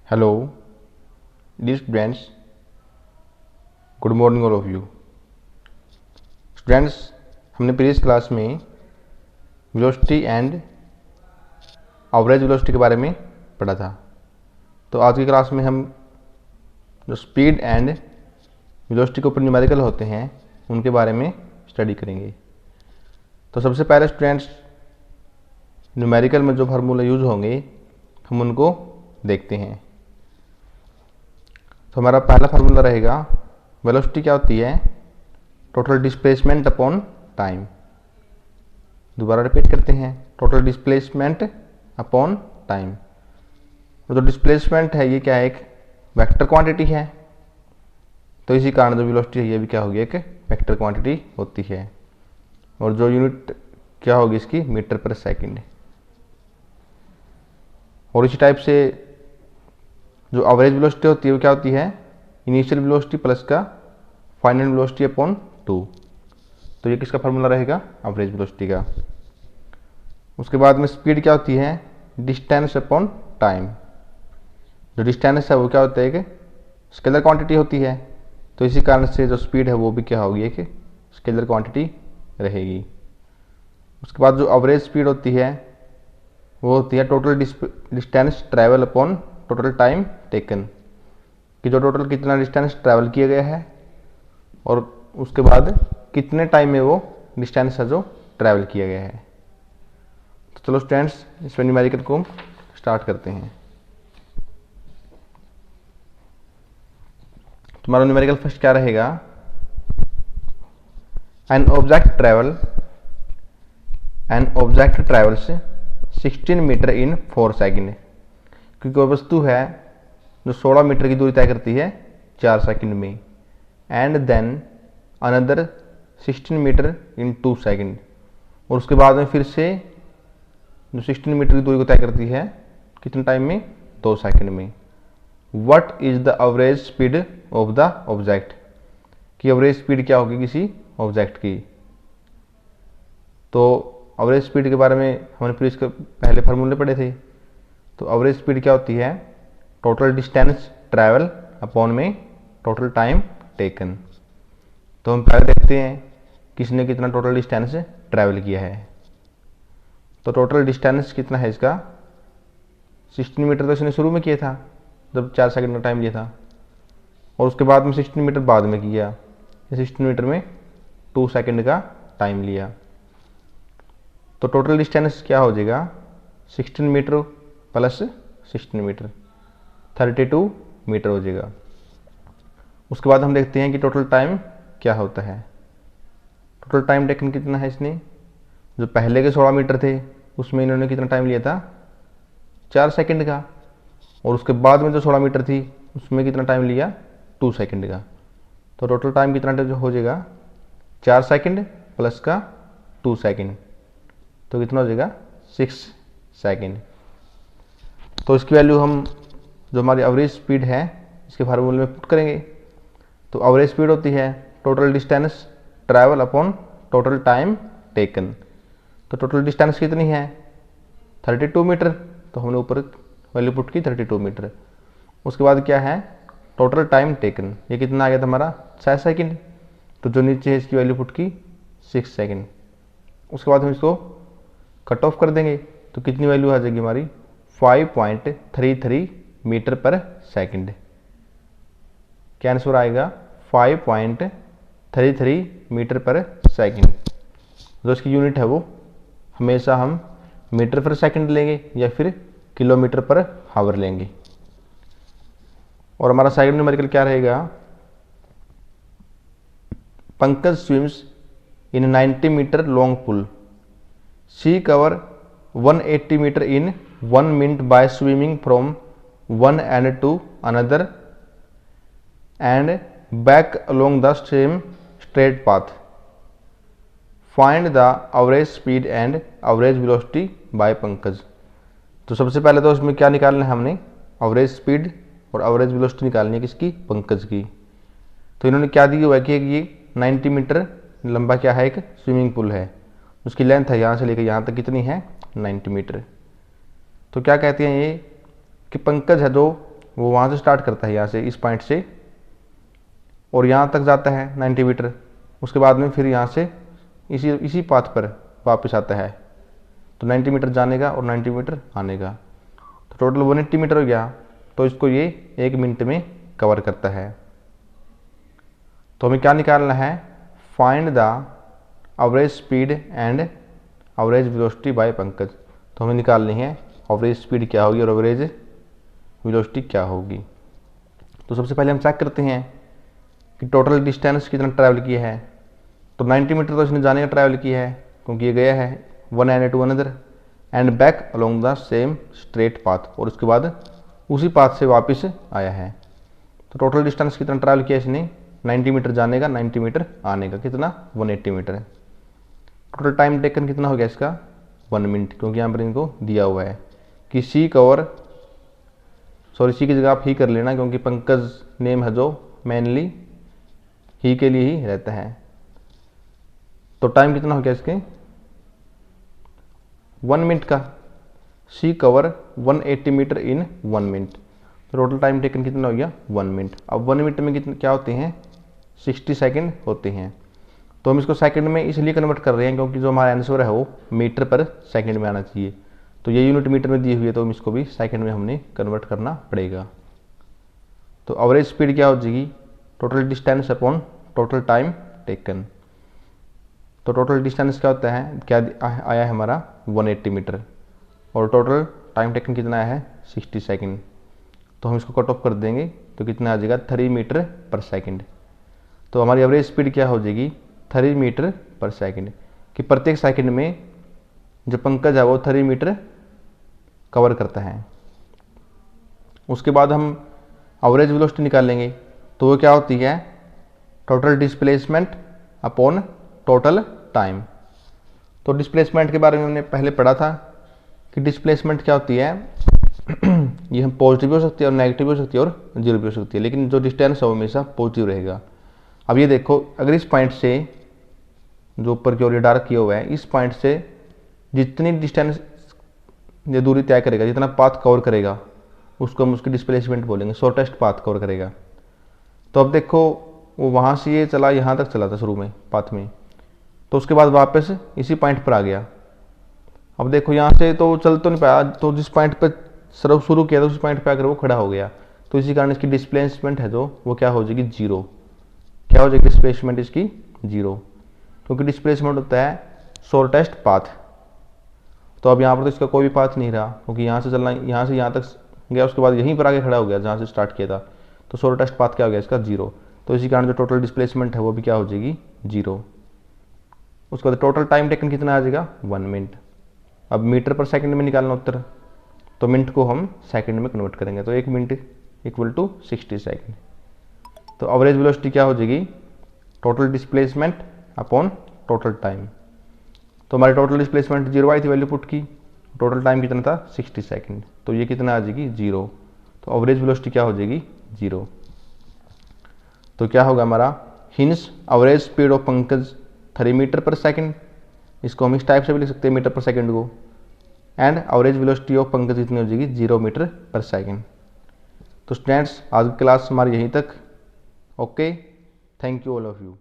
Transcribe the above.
Hello dear students, good morning all of you. Students, हमने previous class में velocity and average velocity के बारे में पढ़ा था। तो आज की क्लास में हम जो स्पीड एंड वेलोसिटी के ऊपर न्यूमेरिकल होते हैं उनके बारे में स्टडी करेंगे। तो सबसे पहले स्टूडेंट्स, न्यूमेरिकल में जो फार्मूला यूज होंगे हम उनको देखते हैं। तो हमारा पहला फार्मूला रहेगा, वेलोसिटी क्या होती है? Total displacement upon time. दोबारा रिपीट करते हैं, टोटल डिस्प्लेसमेंट अपॉन टाइम। जो डिस्प्लेसमेंट है ये क्या है? एक वेक्टर क्वांटिटी है, तो इसी कारण जो वेलोसिटी है ये भी क्या होगी? एक वेक्टर क्वांटिटी होती है। और जो यूनिट क्या होगी इसकी? मीटर पर सेकंड। और इसी टाइप से जो एवरेज वेलोसिटी होती है वो क्या होती है? इनिशियल वेलोसिटी प्लस का फाइनल वेलोसिटी अपॉन 2। तो ये किसका फार्मूला रहेगा? एवरेज वेलोसिटी का। उसके बाद में स्पीड क्या होती है? Distance upon time. जो डिस्टेंस है वो क्या होता है? कि स्केलर क्वांटिटी होती है, तो इसी कारण से जो स्पीड है वो भी क्या होगी? एक स्केलर क्वांटिटी रहेगी। उसके बाद जो एवरेज स्पीड होती है वो होती है total distance travel upon total time taken, कि जो टोटल कितना डिस्टेंस ट्रैवल किया गया है और उसके बाद कितने टाइम में वो डिस्टेंस है जो ट्रैवल किया गया है। तो चलो स्टूडेंट्स, इस न्यूमेरिकल को स्टार्ट करते हैं। तुम्हारा न्यूमेरिकल फर्स्ट क्या रहेगा? An object travels 16 metre in 4 second. क्योंकि कोई वस्तु है जो 16 मीटर की दूरी तय करती है 4 सेकंड में। And then another 16 metre in 2 second. और उसके बाद में फिर से जो 16 मीटर की दूरी को तय करती है कितने टाइम में? 2 सेकंड में। What is the average speed of the object, कि एवरेज स्पीड क्या होगी किसी ऑब्जेक्ट की। तो एवरेज स्पीड के बारे में हमने प्रीवियस पहले फार्मूले पढ़े थे। तो एवरेज स्पीड क्या होती है? टोटल डिस्टेंस ट्रैवल अपॉन में टोटल टाइम टेकन। तो हम पहले देखते हैं किसने कितना टोटल डिस्टेंस ट्रैवल किया है। तो टोटल डिस्टेंस कितना है इसका? 16 मीटर तो इसने शुरू में किया था जब 4 सेकंड का टाइम लिया था, और उसके बाद में 16 मीटर बाद में किया। 16 मीटर में 2 सेकंड का टाइम लिया। तो टोटल डिस्टेंस क्या हो जाएगा? 16 मीटर प्लस 16 मीटर 32 मीटर हो जाएगा। उसके बाद हम देखते हैं कि टोटल टाइम क्या होता है। टोटल टाइम टेकन कितना है इसने? जो पहले के 16 मीटर थे उसमें इन्होंने कितना टाइम लिया था? 4 सेकंड का। और उसके बाद में जो 16 मीटर थी उसमें कितना टाइम लिया? 2 सेकंड का। तो टोटल टाइम कितना हो जाएगा? 4 सेकंड प्लस का 2 सेकंड, तो कितना हो जाएगा? 6 सेकंड। तो इसकी वैल्यू हम जो हमारी एवरेज स्पीड है इसके फार्मूले में पुट करेंगे। तो एवरेज स्पीड होती है total distance travel upon total time taken. तो टोटल डिस्टेंस कितनी है? 32 मीटर। तो हमने ऊपर वैल्यू पुट की 32 मीटर। उसके बाद क्या है? टोटल टाइम टेकन, ये कितना आ गया था हमारा? 6 सेकंड। तो जो नीचे है इसकी वैल्यू पुट की 6 सेकंड। उसके बाद हम इसको कट ऑफ कर देंगे, तो कितनी वैल्यू आ जाएगी हमारी? 5.33 मीटर पर सेकंड। क्या आंसर आएगा? 5.33 मीटर पर सेकंड। जो इसकी यूनिट है वो हमेशा हम मीटर पर सेकंड लेंगे या फिर किलोमीटर पर हावर लेंगे। और हमारा सेकंड न्यूमेरिकल क्या रहेगा? Pankaj swims in 90 metre long pool. She cover 180 metre in 1 minute by swimming from one end to another and back along the same straight path. Find the average speed and average velocity by Pankaj. तो सबसे पहले तो इसमें क्या निकालना है हमने? Average speed और एवरेज वेलोसिटी निकालनी है किसकी? पंकज की। तो इन्होंने क्या दी हुआ है कि ये 90 मीटर लंबा क्या है? एक स्विमिंग पूल है। उसकी लेंथ है यहाँ से लेकर यहाँ तक कितनी है? 90 मीटर। तो क्या कहते हैं ये कि पंकज है जो वो वहाँ से स्टार्ट करता है, यहाँ से इस पॉइंट से, और यहाँ तक जाता है 90 मीटर। उसके बाद में फिर यहाँ से इसी पाथ पर वापस आता है। तो 90 मीटर जाने का और 90 मीटर आने का, तो टोटल 180 मीटर हो गया। तो इसको ये 1 मिनट में कवर करता है। तो हमें क्या निकालना है, find the average speed and average velocity bye Pankaj. तो हमें निकालनी है एवरेज स्पीड क्या होगी और एवरेज वेलोसिटी क्या होगी। तो सबसे पहले हम चेक करते हैं कि टोटल डिस्टेंस कितना ट्रैवल किया है। तो 90 मीटर तो इसने जाने का ट्रैवल किया है, क्योंकि ये गया है one end to another end back along the same straight path, और उसके बाद उसी पाथ से वापस आया है। तो टोटल डिस्टेंस कितना ट्रैवल किया इसने, 90 मीटर जाने का, 90 मीटर आने का, कितना 180 मीटर है। टोटल टाइम टेकन कितना हो गया इसका, 1 मिनट, क्योंकि यहाँ पर इनको दिया हुआ है कि सी की जगह आप ही कर लेना, क्योंकि पंकज नेम है जो मेनली ही के लिए ही रहता है। तो टाइम कितना हो गया इसके, 1 मिनट का। सी कवर 180 मीटर इन 1 मिनट। तो टोटल टाइम टेकन कितना हो गया, 1 मिनट। अब 1 मिनट में कितने क्या होते हैं, 60 सेकंड होते हैं। तो हम इसको सेकंड में इसलिए कन्वर्ट कर रहे हैं क्योंकि जो हमारा आंसर है वो मीटर पर सेकंड में आना चाहिए। तो ये यूनिट मीटर में दी हुई है, तो हम इसको भी सेकंड में हमने कन्वर्ट करना पड़ेगा। तो एवरेज स्पीड क्या हो जाएगी, total distance upon total time taken. तो टोटल डिस्टेंस क्या होता है, क्या आया है हमारा 180 मीटर, और टोटल टाइम टेकन कितना आया है 60 सेकंड। तो हम इसको कट ऑफ कर देंगे, तो कितना आ जाएगा 3 मीटर पर सेकंड। तो हमारी एवरेज स्पीड क्या हो जाएगी 3 मीटर पर सेकंड, कि प्रत्येक सेकंड में जो पंकज है वो 3 मीटर कवर करता है। उसके बाद हम एवरेज वेलोसिटी निकालेंगे। तो वो क्या होती है, total displacement upon total time. तो डिस्प्लेसमेंट के बारे में हमने पहले पढ़ा था कि डिस्प्लेसमेंट क्या होती है ये हम पॉजिटिव हो सकती है और नेगेटिव हो सकती है और जीरो भी हो सकती है, लेकिन जो डिस्टेंस है वो हमेशा पॉजिटिव रहेगा। अब ये देखो, अगर इस पॉइंट से जो ऊपर की ओर ये डार्क किया हुआ है, इस पॉइंट से जितनी डिस्टेंस ये दूरी तय करेगा, जितना पाथ कवर करेगा, उसको हम उसकी डिस्प्लेसमेंट बोलेंगे, शॉर्टेस्ट पाथ कवर करेगा। तो अब देखो, वो वहाँ से ये चला, यहाँ तक चला था शुरू में पाथ में, तो उसके बाद वापस इसी पॉइंट पर आ गया। अब देखो यहाँ से तो चल तो नहीं पाया, तो जिस पॉइंट पर सर्व शुरू किया था उस पॉइंट पर आकर वो खड़ा हो गया। तो इसी कारण इसकी डिस्प्लेसमेंट है जो वो क्या हो जाएगी, जीरो। क्या हो जाएगी डिस्प्लेसमेंट इसकी, जीरो, क्योंकि डिस्प्लेसमेंट होता है शॉर्टेस्ट पाथ। तो अब यहाँ पर तो इसका कोई भी पाथ नहीं रहा, क्योंकि यहाँ से चलना, यहाँ से यहाँ तक गया, उसके बाद यहीं पर आके खड़ा हो गया जहाँ से स्टार्ट किया था। तो शॉर्टेस्ट पाथ क्या हो गया इसका, जीरो। तो इसी कारण जो टोटल डिस्प्लेसमेंट है वो भी क्या हो जाएगी, जीरो। उसके बाद टोटल टाइम टेकन कितना आ जाएगा, 1 मिनट। अब मीटर पर सेकंड में निकालना उत्तर, तो मिनट को हम सेकंड में कन्वर्ट करेंगे, तो 1 मिनट इक्वल टू 60 सेकंड। तो एवरेज वेलोसिटी क्या हो जाएगी, total displacement upon total time. तो हमारी टोटल डिस्प्लेसमेंट जीरो आई थी वैल्यू पुट की, टोटल टाइम कितना था 60 सेकंड, तो ये कितना आ जाएगी, जीरो। तो एवरेज वेलोसिटी क्या हो जाएगी, जीरो। तो क्या होगा हमारा, hence average speed of Pankaj 3 metre पर सेकंड, इसको हम इस टाइप से भी लिख सकते हैं मीटर पर सेकंड को, and average velocity of Pankaj कितनी हो जाएगी, 0 मीटर पर सेकंड। तो स्टूडेंट्स, आज की क्लास हमारी यहीं तक। Okay, thank you all of you.